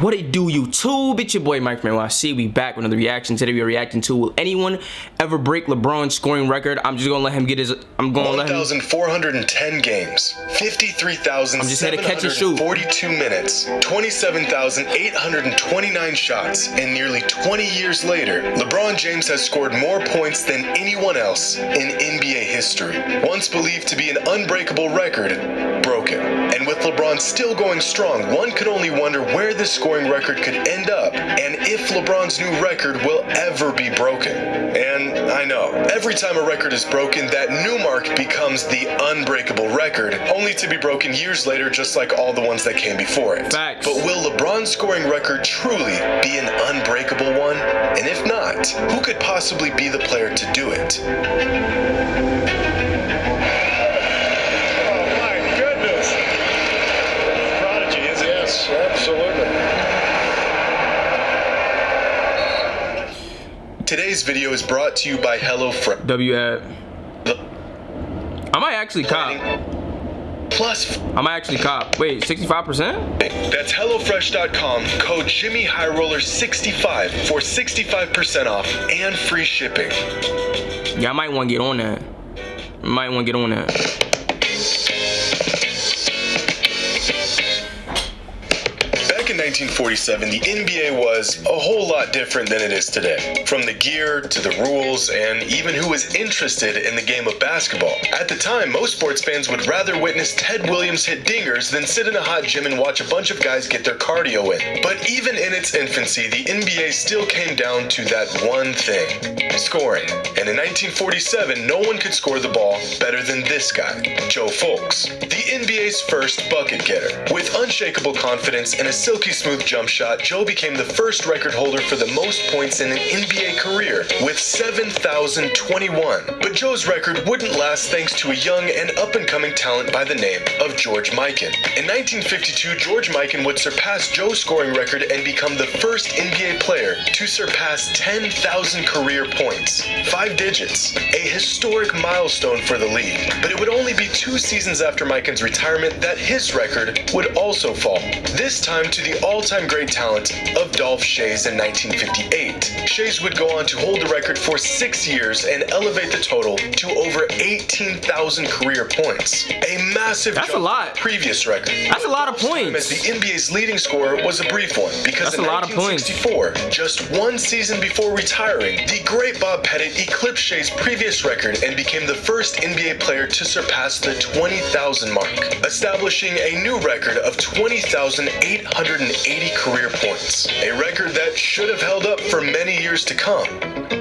What it do, YouTube? It's your boy Mike from NYC. We back with another reaction. Today we are reacting to, will anyone ever break LeBron's scoring record? I'm just gonna let him get his. I'm gonna let him. 1,410 games, 53,742 minutes, 27,829 shots, and nearly 20 years later, LeBron James has scored more points than anyone else in NBA history. Once believed to be an unbreakable record, broken. And with LeBron still going strong, one could only wonder where this scoring record could end up, and if LeBron's new record will ever be broken. And I know, every time a record is broken, that new mark becomes the unbreakable record, only to be broken years later, just like all the ones that came before it. Facts. But will LeBron's scoring record truly be an unbreakable one? And if not, who could possibly be the player to do it? Today's video is brought to you by HelloFresh. I might actually cop. I might actually cop. Wait, 65%? That's HelloFresh.com. Code JimmyHighRoller65 for 65% off and free shipping. Yeah, I might want to get on that. In 1947, the NBA was a whole lot different than it is today. From the gear to the rules and even who was interested in the game of basketball. At the time, most sports fans would rather witness Ted Williams hit dingers than sit in a hot gym and watch a bunch of guys get their cardio in. But even in its infancy, the NBA still came down to that one thing: scoring. And in 1947, no one could score the ball better than this guy, Joe Fulks, the NBA's first bucket getter. With unshakable confidence and a silky smooth jump shot, Joe became the first record holder for the most points in an NBA career with 7,021. But Joe's record wouldn't last thanks to a young and up-and-coming talent by the name of George Mikan. In 1952, George Mikan would surpass Joe's scoring record and become the first NBA player to surpass 10,000 career points. 5 digits, a historic milestone for the league. But it would only be 2 seasons after Mikan's retirement that his record would also fall. This time to the all-time great talent of Dolph Schayes in 1958. Schayes would go on to hold the record for 6 years and elevate the total to over 18,000 career points. A massive jump from the previous record. That's a lot of points. As the NBA's leading scorer was a brief one, because in 1964, just 1 season before retiring, the great Bob Pettit eclipsed Schayes' previous record and became the first NBA player to surpass the 20,000 mark, establishing a new record of 20,880 career points. A record that should have held up for many years to come,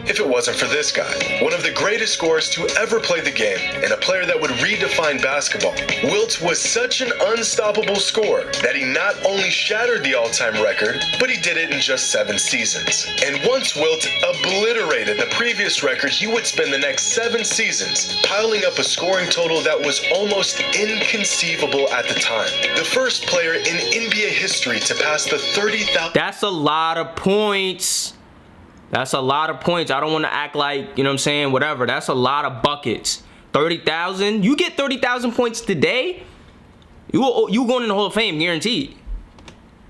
if it wasn't for this guy. One of the greatest scorers to ever play the game, and a player that would redefine basketball. Wilt was such an unstoppable scorer that he not only shattered the all-time record, but he did it in just 7 seasons. And once Wilt obliterated the previous record, he would spend the next 7 seasons piling up a scoring total that was almost inconceivable at the time. The first player in NBA history to pass the 30,000. That's a lot of points. That's a lot of points. I don't want to act like, you know what I'm saying, whatever. That's a lot of buckets. 30,000. You get 30,000 points today, you going in the Hall of Fame, guaranteed.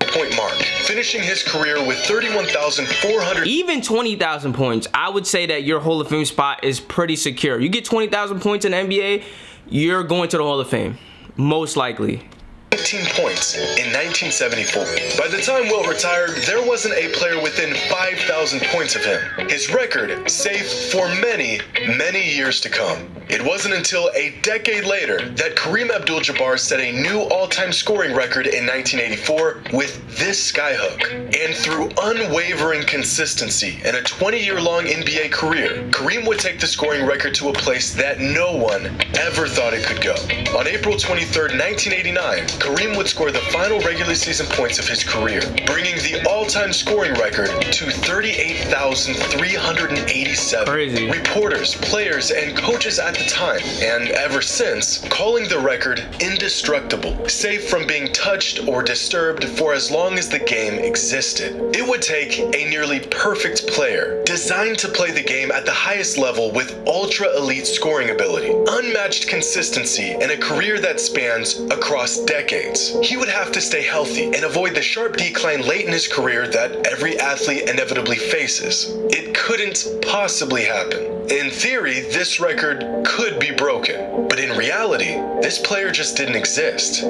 Point mark, finishing his career with 31,400. Even 20,000 points, I would say that your Hall of Fame spot is pretty secure. You get 20,000 points in the NBA, you're going to the Hall of Fame, most likely. 15 points in 1974. By the time Wilt retired, there wasn't a player within 5,000 points of him. His record safe for many, many years to come. It wasn't until a decade later that Kareem Abdul-Jabbar set a new all-time scoring record in 1984 with this skyhook. And through unwavering consistency and a 20-year-long NBA career, Kareem would take the scoring record to a place that no one ever thought it could go. On April 23rd, 1989, Kareem would score the final regular season points of his career, bringing the all-time scoring record to 38,387. Crazy. Reporters, players, and coaches at the time, and ever since, calling the record indestructible, safe from being touched or disturbed for as long as the game existed. It would take a nearly perfect player, designed to play the game at the highest level with ultra-elite scoring ability, unmatched consistency, and a career that spans across decades. decades, he would have to stay healthy and avoid the sharp decline late in his career that every athlete inevitably faces. It couldn't possibly happen. In theory, this record could be broken, but in reality, this player just didn't exist.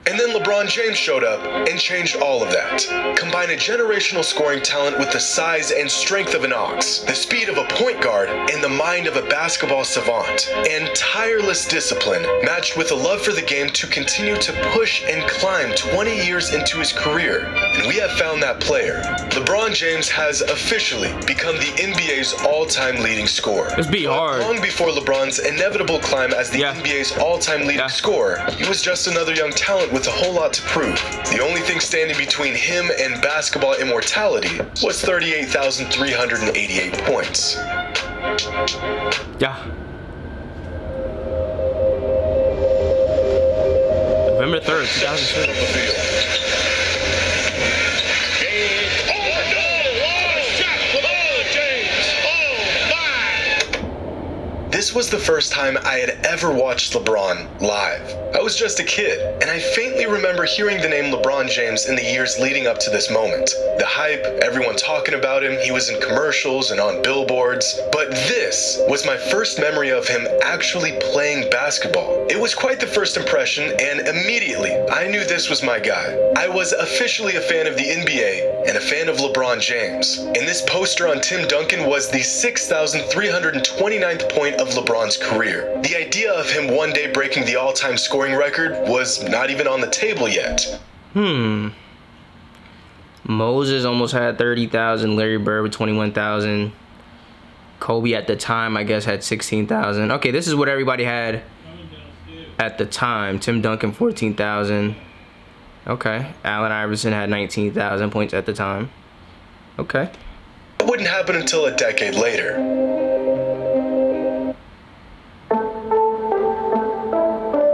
And then LeBron James showed up and changed all of that. Combine a generational scoring talent with the size and strength of an ox, the speed of a point guard, and the mind of a basketball savant. And tireless discipline, matched with a love for the game to continue to push and climb 20 years into his career. And we have found that player. LeBron James has officially become the NBA's all-time leading scorer. It's be hard. Long before LeBron's inevitable climb as the NBA's all-time leading scorer, he was just another young talent with a whole lot to prove. The only thing standing between him and basketball immortality was 38,388 points. Yeah. November 3rd, 2006. This was the first time I had ever watched LeBron live. I was just a kid, and I faintly remember hearing the name LeBron James in the years leading up to this moment. The hype, everyone talking about him, he was in commercials and on billboards. But this was my first memory of him actually playing basketball. It was quite the first impression, and immediately I knew this was my guy. I was officially a fan of the NBA and a fan of LeBron James. And this poster on Tim Duncan was the 6,329th point of LeBron's career. The idea of him one day breaking the all-time scoring record was not even on the table yet. Moses almost had 30,000. Larry Bird with 21,000. Kobe at the time, I guess, had 16,000. Okay, this is what everybody had at the time. Tim Duncan, 14,000. Okay. Allen Iverson had 19,000 points at the time. Okay. It wouldn't happen until a decade later.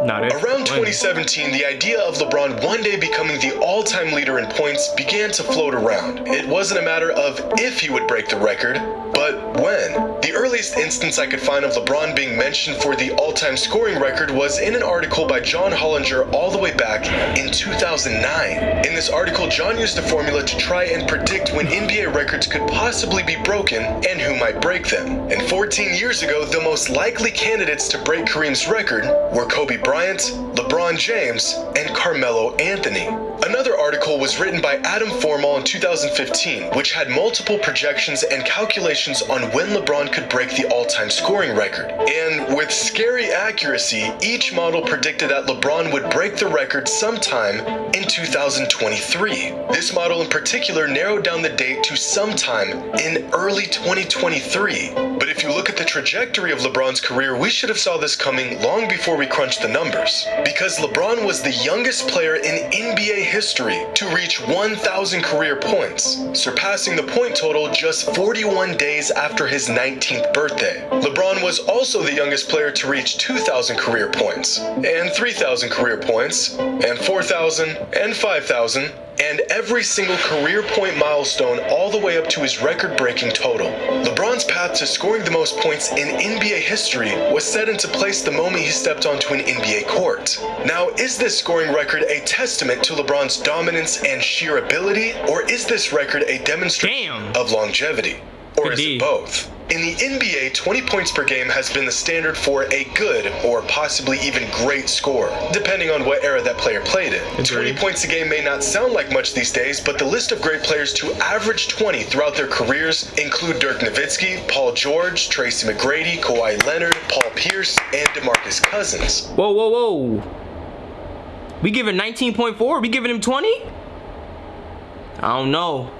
Around 2017, the idea of LeBron one day becoming the all-time leader in points began to float around. It wasn't a matter of if he would break the record, but when. The earliest instance I could find of LeBron being mentioned for the all-time scoring record was in an article by John Hollinger all the way back in 2009. In this article, John used a formula to try and predict when NBA records could possibly be broken and who might break them. And 14 years ago, the most likely candidates to break Kareem's record were Kobe Bryant, LeBron James, and Carmelo Anthony. Another article was written by Adam Formal in 2015, which had multiple projections and calculations on when LeBron could break the all-time scoring record. And with scary accuracy, each model predicted that LeBron would break the record sometime in 2023. This model in particular narrowed down the date to sometime in early 2023. But if you look at the trajectory of LeBron's career, we should have saw this coming long before we crunched the numbers. Because LeBron was the youngest player in NBA history to reach 1,000 career points, surpassing the point total just 41 days after his 19th birthday. LeBron was also the youngest player to reach 2,000 career points, and 3,000 career points, and 4,000, and 5,000, and every single career point milestone all the way up to his record-breaking total. LeBron's path to scoring the most points in NBA history was set into place the moment he stepped onto an NBA court. Now, is this scoring record a testament to LeBron's dominance and sheer ability, or is this record a demonstration of longevity? Or is it both? In the NBA, 20 points per game has been the standard for a good or possibly even great scorer, depending on what era that player played in. 20 points a game may not sound like much these days, but the list of great players to average 20 throughout their careers include Dirk Nowitzki, Paul George, Tracy McGrady, Kawhi Leonard, Paul Pierce, and DeMarcus Cousins. Whoa, whoa, whoa. We giving 19.4? We giving him 20? I don't know.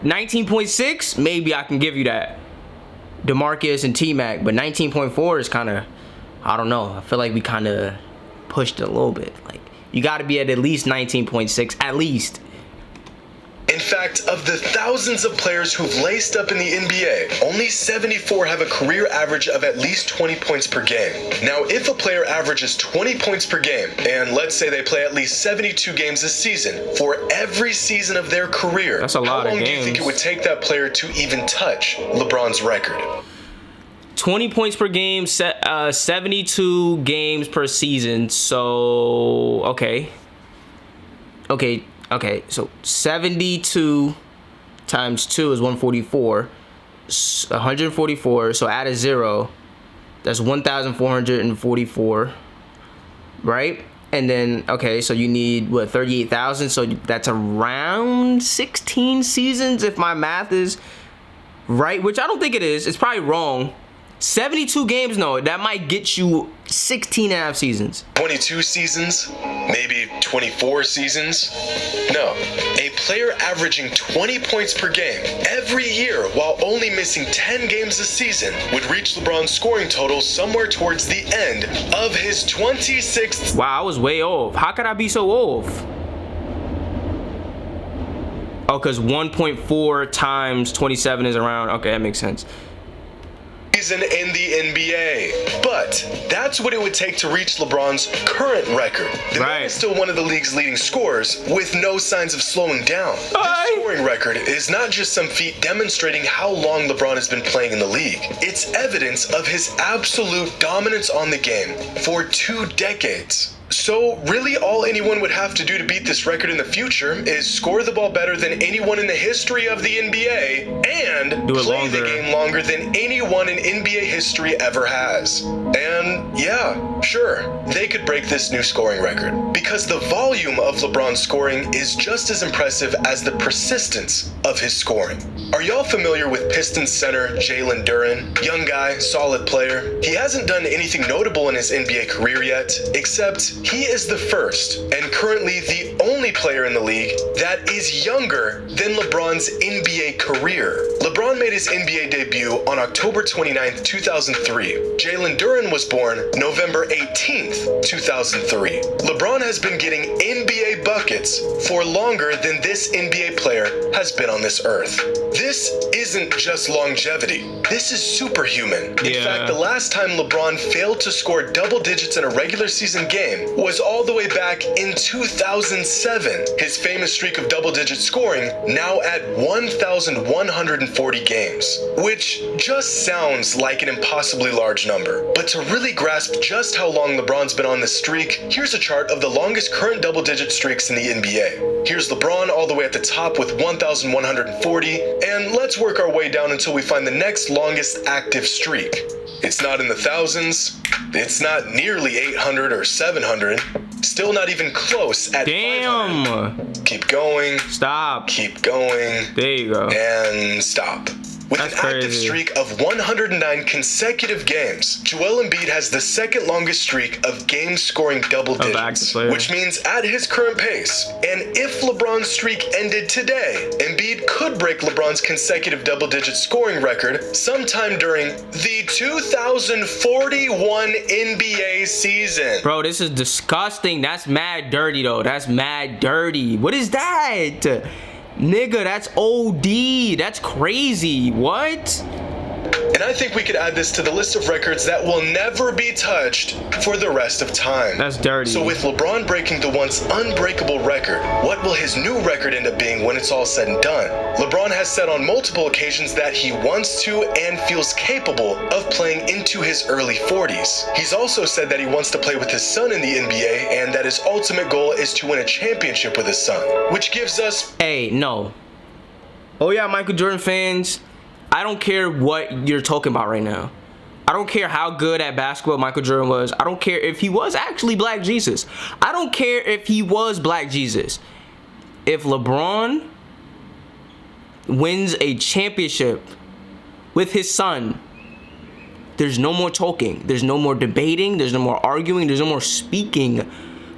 19.6? Maybe I can give you that. DeMarcus and T-Mac, but 19.4 is kind of, I don't know. I feel like we kind of pushed it a little bit. Like, you got to be at least 19.6, at least. In fact, of the thousands of players who've laced up in the NBA, only 74 have a career average of at least 20 points per game. Now, if a player averages 20 points per game, and let's say they play at least 72 games a season, for every season of their career, that's a lot of games. How long do you think it would take that player to even touch LeBron's record? 20 points per game, 72 games per season. So, okay. So 72 times 2 is 144. 144. So add a 0. That's 1,444. Right? And then, okay, so you need, what, 38,000? So that's around 16 seasons if my math is right, which I don't think it is. It's probably wrong. 72 games, no, that might get you 16 and a half seasons. 22 seasons? Maybe 24 seasons? No. A player averaging 20 points per game every year while only missing 10 games a season would reach LeBron's scoring total somewhere towards the end of his 26th. Wow, I was way off. How could I be so off? Oh, because 1.4 times 27 is around. Okay, that makes sense. Season in the NBA. But that's what it would take to reach LeBron's current record. The man is still one of the league's leading scorers with no signs of slowing down. This scoring record is not just some feat demonstrating how long LeBron has been playing in the league. It's evidence of his absolute dominance on the game for 2 decades. So really all anyone would have to do to beat this record in the future is score the ball better than anyone in the history of the NBA and play the game longer than anyone in NBA history ever has. And yeah, sure, they could break this new scoring record because the volume of LeBron's scoring is just as impressive as the persistence of his scoring. Are y'all familiar with Pistons center Jalen Duren? Young guy, solid player. He hasn't done anything notable in his NBA career yet, except he is the first and currently the only player in the league that is younger than LeBron's NBA career. LeBron made his NBA debut on October 29th, 2003. Jalen Duren was born November 18th, 2003. LeBron has been getting NBA buckets for longer than this NBA player has been on this earth. This isn't just longevity. This is superhuman. In fact, the last time LeBron failed to score double digits in a regular season game was all the way back in 2007. His famous streak of double-digit scoring now at 1,140 games, which just sounds like an impossibly large number. But to really grasp just how long LeBron's been on this streak, here's a chart of the longest current double-digit streaks in the NBA. Here's LeBron all the way at the top with 1,140, and let's work our way down until we find the next longest active streak. It's not in the thousands. It's not nearly 800 or 700. Still not even close at 500. Keep going. Stop. Keep going. There you go. And stop. With an active streak of 109 consecutive games, Joel Embiid has the second longest streak of games scoring double digits, which means at his current pace, and if LeBron's streak ended today, Embiid could break LeBron's consecutive double-digit scoring record sometime during the 2041 NBA season. Bro, this is disgusting. That's mad dirty, though. That's mad dirty. What is that? Nigga, that's OD. That's crazy. What? And I think we could add this to the list of records that will never be touched for the rest of time. That's dirty. So with LeBron breaking the once unbreakable record, what will his new record end up being when it's all said and done? LeBron has said on multiple occasions that he wants to and feels capable of playing into his early 40s. He's also said that he wants to play with his son in the NBA and that his ultimate goal is to win a championship with his son, which gives us... Hey, no. Oh yeah, Michael Jordan fans, I don't care what you're talking about right now. I don't care how good at basketball Michael Jordan was. I don't care if he was actually Black Jesus. I don't care if he was Black Jesus. If LeBron wins a championship with his son, there's no more talking. There's no more debating. There's no more arguing. There's no more speaking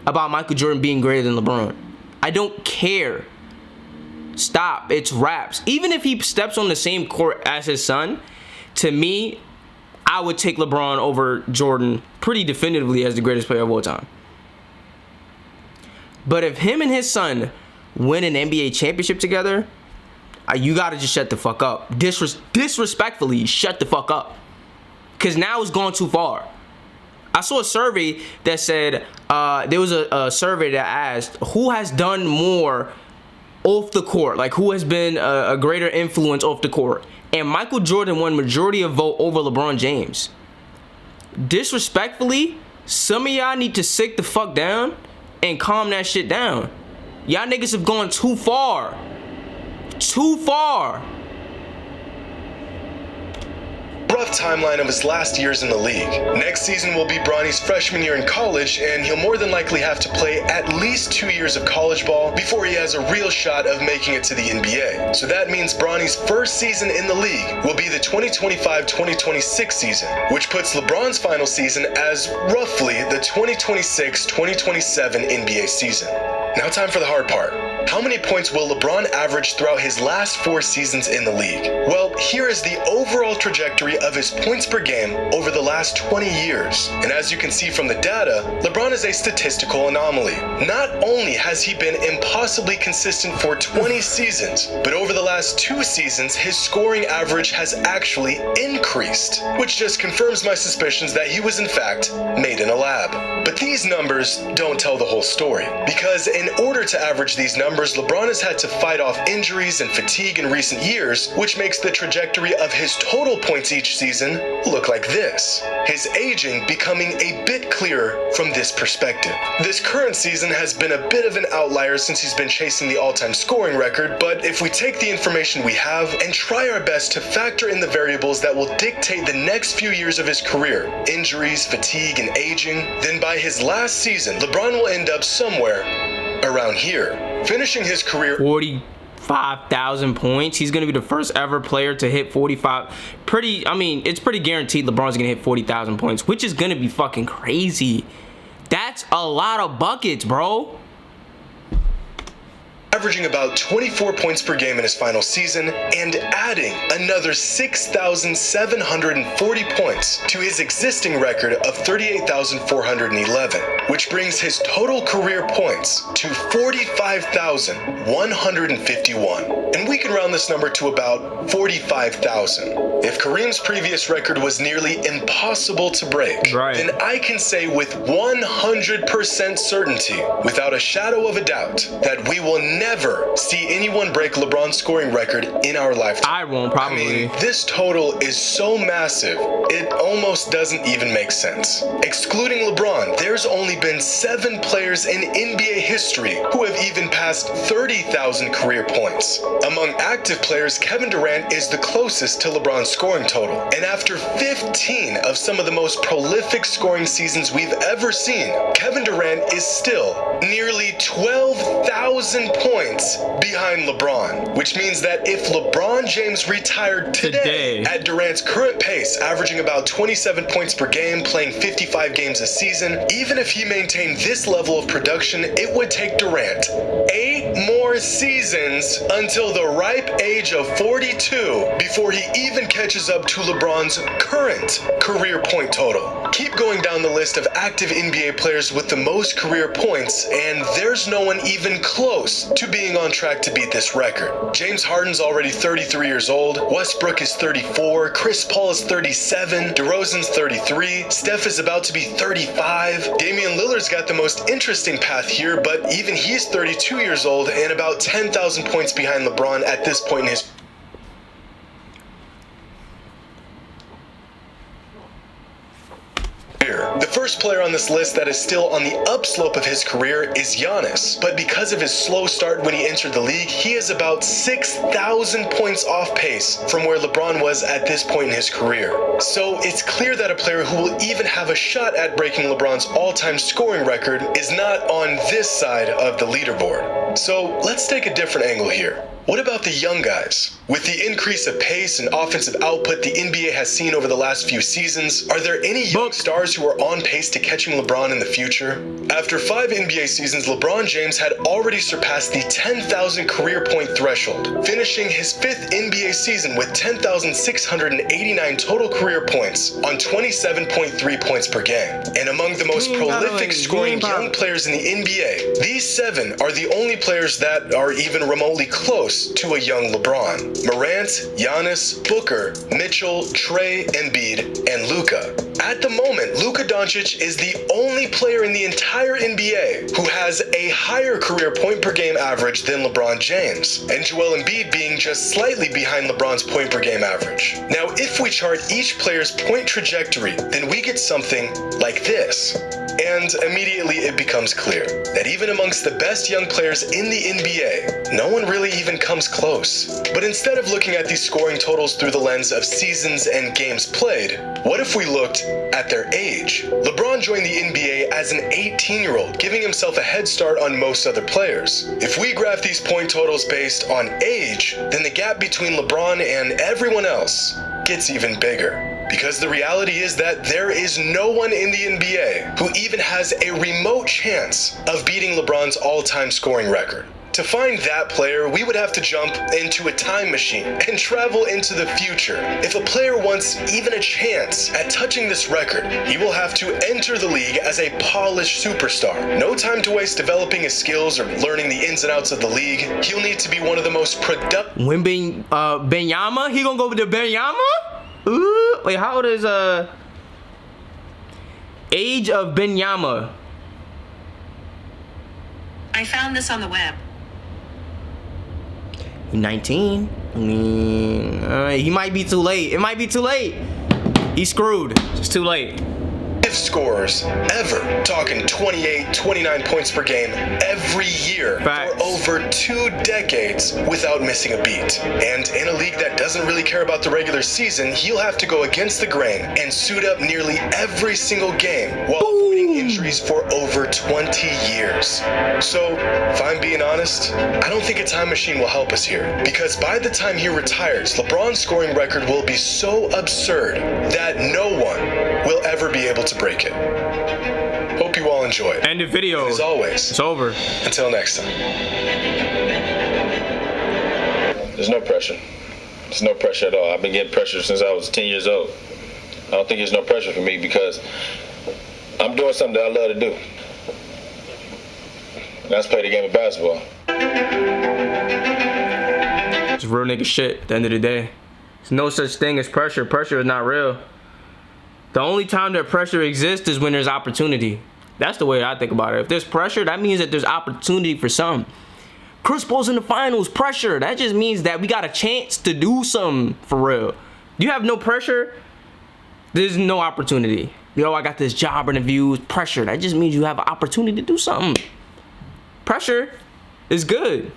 about Michael Jordan being greater than LeBron. I don't care. Stop. It's raps. Even if he steps on the same court as his son, to me, I would take LeBron over Jordan pretty definitively as the greatest player of all time. But if him and his son win an NBA championship together, you gotta just shut the fuck up. Disrespectfully, shut the fuck up. Because now it's gone too far. I saw a survey that said, there was a survey that asked, who has done more off the court? Like, who has been a greater influence off the court? and Michael Jordan won majority of vote over LeBron James. Disrespectfully, some of y'all need to sit the fuck down and calm that shit down. Y'all niggas have gone too far. Too far. Rough timeline of his last years in the league. Next season will be Bronny's freshman year in college, and he'll more than likely have to play at least 2 years of college ball before he has a real shot of making it to the NBA. So that means Bronny's first season in the league will be the 2025-2026 season, which puts LeBron's final season as roughly the 2026-2027 NBA season. Now time for the hard part. How many points will LeBron average throughout his last 4 seasons in the league? Well, here is the overall trajectory of his points per game over the last 20 years. And as you can see from the data, LeBron is a statistical anomaly. Not only has he been impossibly consistent for 20 seasons, but over the last 2 seasons, his scoring average has actually increased, which just confirms my suspicions that he was in fact made in a lab. But these numbers don't tell the whole story, because in order to average these numbers, LeBron has had to fight off injuries and fatigue in recent years, which makes the trajectory of his total points each season look like this. His aging becoming a bit clearer from this perspective. This current season has been a bit of an outlier since he's been chasing the all-time scoring record, but if we take the information we have and try our best to factor in the variables that will dictate the next few years of his career, injuries, fatigue, and aging, then by his last season, LeBron will end up somewhere around here, finishing his career 45,000 points. He's gonna be the first ever player to hit 45. It's pretty guaranteed LeBron's gonna hit 40,000 points, which is gonna be fucking crazy. That's a lot of buckets, bro. Averaging about 24 points per game in his final season and adding another 6,740 points to his existing record of 38,411, which brings his total career points to 45,151. And we can round this number to about 45,000. If Kareem's previous record was nearly impossible to break, then I can say with 100% certainty, without a shadow of a doubt, that we will never see anyone break LeBron's scoring record in our lifetime. I won't, probably. I mean, this total is so massive, it almost doesn't even make sense. Excluding LeBron, there's only been 7 players in NBA history who have even passed 30,000 career points. Among active players, Kevin Durant is the closest to LeBron's scoring total. And after 15 of some of the most prolific scoring seasons we've ever seen, Kevin Durant is still nearly 12,000 points behind LeBron, which means that if LeBron James retired today at Durant's current pace, averaging about 27 points per game, playing 55 games a season, even if he maintained this level of production, it would take Durant 8 more seasons until the ripe age of 42 before he even catches up to LeBron's current career point total. Keep going down the list of active NBA players with the most career points, and there's no one even close to being on track to beat this record. James Harden's already 33 years old, Westbrook is 34, Chris Paul is 37, DeRozan's 33, Steph is about to be 35. Damian Lillard's got the most interesting path here, but even he's 32 years old and about 10,000 points behind LeBron at this point in his career. The first player on this list that is still on the upslope of his career is Giannis, but because of his slow start when he entered the league, he is about 6,000 points off pace from where LeBron was at this point in his career. So it's clear that a player who will even have a shot at breaking LeBron's all-time scoring record is not on this side of the leaderboard. So let's take a different angle here. What about the young guys? With the increase of pace and offensive output the NBA has seen over the last few seasons, are there any young stars who are on pace to catching LeBron in the future? After 5 NBA seasons, LeBron James had already surpassed the 10,000 career point threshold, finishing his 5th NBA season with 10,689 total career points on 27.3 points per game. And among the most prolific scoring young players in the NBA, these 7 are the only players that are even remotely close to a young LeBron. Morant, Giannis, Booker, Mitchell, Trey, Embiid, and Luka. At the moment, Luka Doncic Jokic is the only player in the entire NBA who has a higher career point per game average than LeBron James, and Joel Embiid being just slightly behind LeBron's point per game average. Now, if we chart each player's point trajectory, then we get something like this. And immediately it becomes clear that even amongst the best young players in the NBA, no one really even comes close. But instead of looking at these scoring totals through the lens of seasons and games played, what if we looked at their age? LeBron joined the NBA as an 18-year-old, giving himself a head start on most other players. If we graph these point totals based on age, then the gap between LeBron and everyone else gets even bigger. Because the reality is that there is no one in the NBA who even has a remote chance of beating LeBron's all-time scoring record. To find that player, we would have to jump into a time machine and travel into the future. If a player wants even a chance at touching this record, he will have to enter the league as a polished superstar. No time to waste developing his skills or learning the ins and outs of the league. He'll need to be one of the most productive. When Benyama? He gonna go with the Benyama? Ooh, wait, how old is age of Benyama? I found this on the web. 19. I mean, he might be too late. It might be too late. He's screwed. It's too late. Scorers ever, talking 28, 29 points per game every year Facts. for over 2 decades without missing a beat. And in a league that doesn't really care about the regular season, he'll have to go against the grain and suit up nearly every single game while avoiding injuries for over 20 years. So, if I'm being honest, I don't think a time machine will help us here, because by the time he retires, LeBron's scoring record will be so absurd that no one will ever be able to break it. Hope you all enjoy it. End the video. And as always, It's over. until next time. There's no pressure. There's no pressure at all. I've been getting pressure since I was 10 years old. I don't think there's no pressure for me because I'm doing something that I love to do. And that's play the game of basketball. It's real nigga shit at the end of the day. There's no such thing as pressure. Pressure is not real. The only time that pressure exists is when there's opportunity. That's the way I think about it. If there's pressure, that means that there's opportunity for something. Chris Paul's in the finals, pressure. That just means that we got a chance to do something for real. You have no pressure, there's no opportunity. Yo, I got this job interview, pressure. That just means you have an opportunity to do something. Pressure is good.